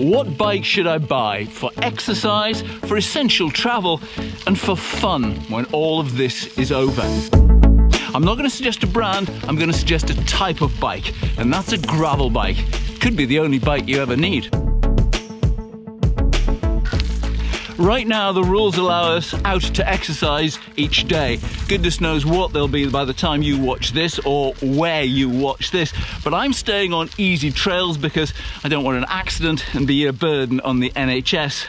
What bike should I buy for exercise, for essential travel, and for fun when all of this is over? I'm not going to suggest a brand, I'm going to suggest a type of bike, and that's a gravel bike. Could be the only bike you ever need. Right now, the rules allow us out to exercise each day. Goodness knows what they'll be by the time you watch this or where you watch this. But I'm staying on easy trails because I don't want an accident and be a burden on the NHS.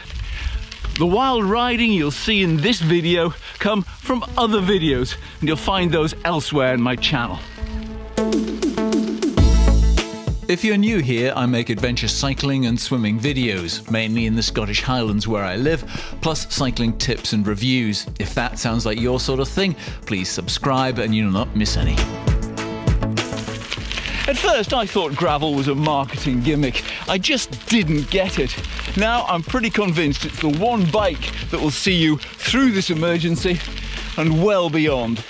The wild riding you'll see in this video come from other videos, and you'll find those elsewhere in my channel. If you're new here, I make adventure cycling and swimming videos, mainly in the Scottish Highlands where I live, plus cycling tips and reviews. If that sounds like your sort of thing, please subscribe and you'll not miss any. At first I thought gravel was a marketing gimmick. I just didn't get it. Now I'm pretty convinced it's the one bike that will see you through this emergency and well beyond.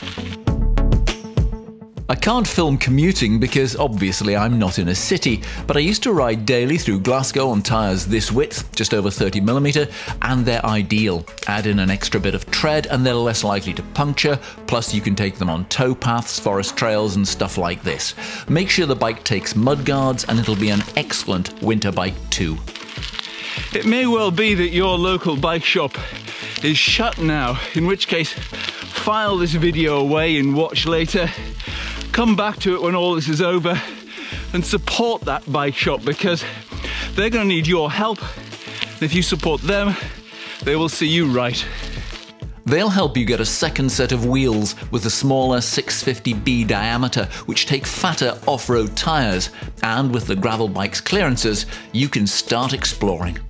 I can't film commuting because obviously I'm not in a city, but I used to ride daily through Glasgow on tyres this width, just over 30mm, and they're ideal. Add in an extra bit of tread and they're less likely to puncture, plus you can take them on towpaths, forest trails and stuff like this. Make sure the bike takes mudguards and it'll be an excellent winter bike too. It may well be that your local bike shop is shut now, in which case file this video away and watch later. Come back to it when all this is over and support that bike shop because they're going to need your help. And if you support them, they will see you right. They'll help you get a second set of wheels with a smaller 650B diameter, which take fatter off-road tyres. And with the gravel bike's clearances, you can start exploring.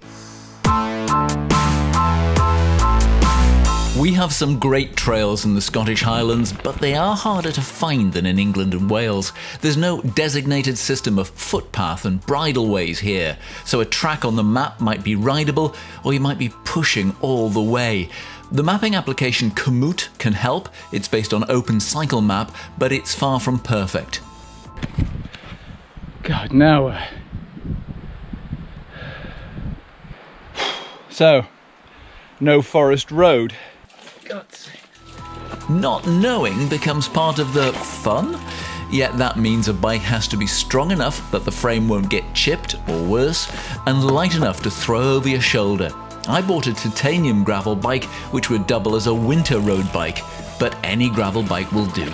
We have some great trails in the Scottish Highlands, but they are harder to find than in England and Wales. There's no designated system of footpath and bridleways here, so a track on the map might be rideable, or you might be pushing all the way. The mapping application Komoot can help. It's based on OpenCycleMap, but it's far from perfect. God, now so, no forest road. God's sake. Not knowing becomes part of the fun, yet that means a bike has to be strong enough that the frame won't get chipped or worse, and light enough to throw over your shoulder. I bought a titanium gravel bike which would double as a winter road bike, but any gravel bike will do.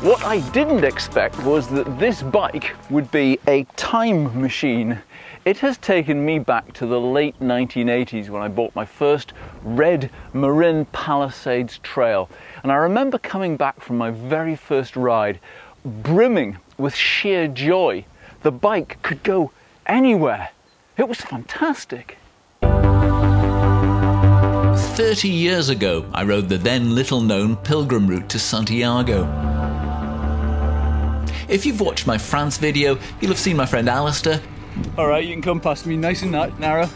What I didn't expect was that this bike would be a time machine. It has taken me back to the late 1980s when I bought my first red Marin Palisades trail. And I remember coming back from my very first ride, brimming with sheer joy. The bike could go anywhere. It was fantastic. 30 years ago, I rode the then little-known pilgrim route to Santiago. If you've watched my France video, you'll have seen my friend Alistair. Alright, you can come past me nice and narrow.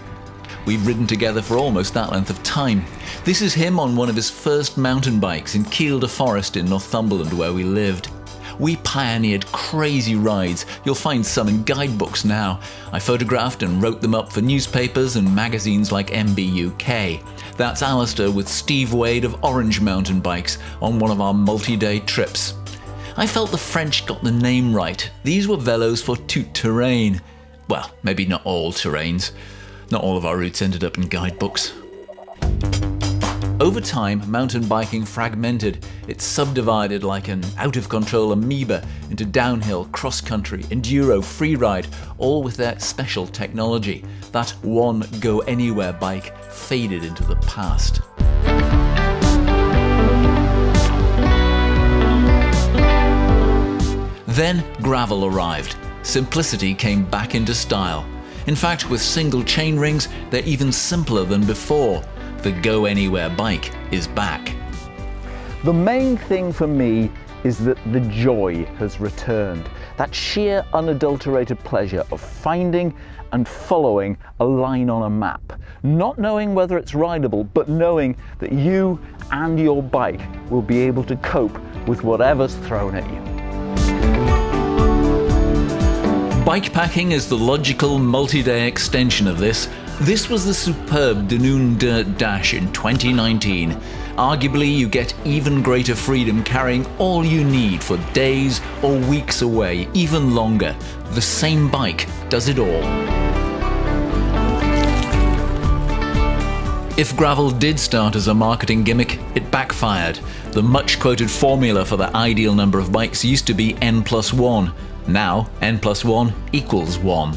We've ridden together for almost that length of time. This is him on one of his first mountain bikes in Kielder Forest in Northumberland where we lived. We pioneered crazy rides. You'll find some in guidebooks now. I photographed and wrote them up for newspapers and magazines like MB UK. That's Alistair with Steve Wade of Orange Mountain Bikes on one of our multi-day trips. I felt the French got the name right. These were velos for tout terrain. Well, maybe not all terrains. Not all of our routes ended up in guidebooks. Over time, mountain biking fragmented. It subdivided like an out-of-control amoeba into downhill, cross-country, enduro, freeride, all with their special technology. That one go-anywhere bike faded into the past. Then gravel arrived. Simplicity came back into style. In fact, with single chain rings, they're even simpler than before. The go-anywhere bike is back. The main thing for me is that the joy has returned. That sheer unadulterated pleasure of finding and following a line on a map. Not knowing whether it's rideable, but knowing that you and your bike will be able to cope with whatever's thrown at you. Bikepacking is the logical multi-day extension of this. This was the superb Dunoon Dirt Dash in 2019. Arguably, you get even greater freedom carrying all you need for days or weeks away, even longer. The same bike does it all. If gravel did start as a marketing gimmick, it backfired. The much-quoted formula for the ideal number of bikes used to be N+1. Now, N+1 equals 1.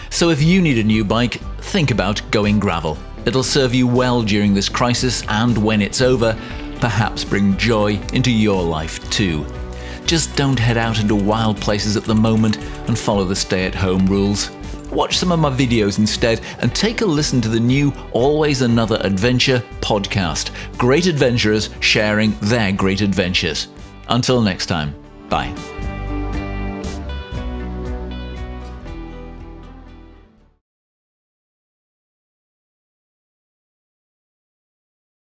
So if you need a new bike, think about going gravel. It'll serve you well during this crisis, and when it's over, perhaps bring joy into your life too. Just don't head out into wild places at the moment and follow the stay-at-home rules. Watch some of my videos instead and take a listen to the new Always Another Adventure podcast. Great adventurers sharing their great adventures. Until next time, bye.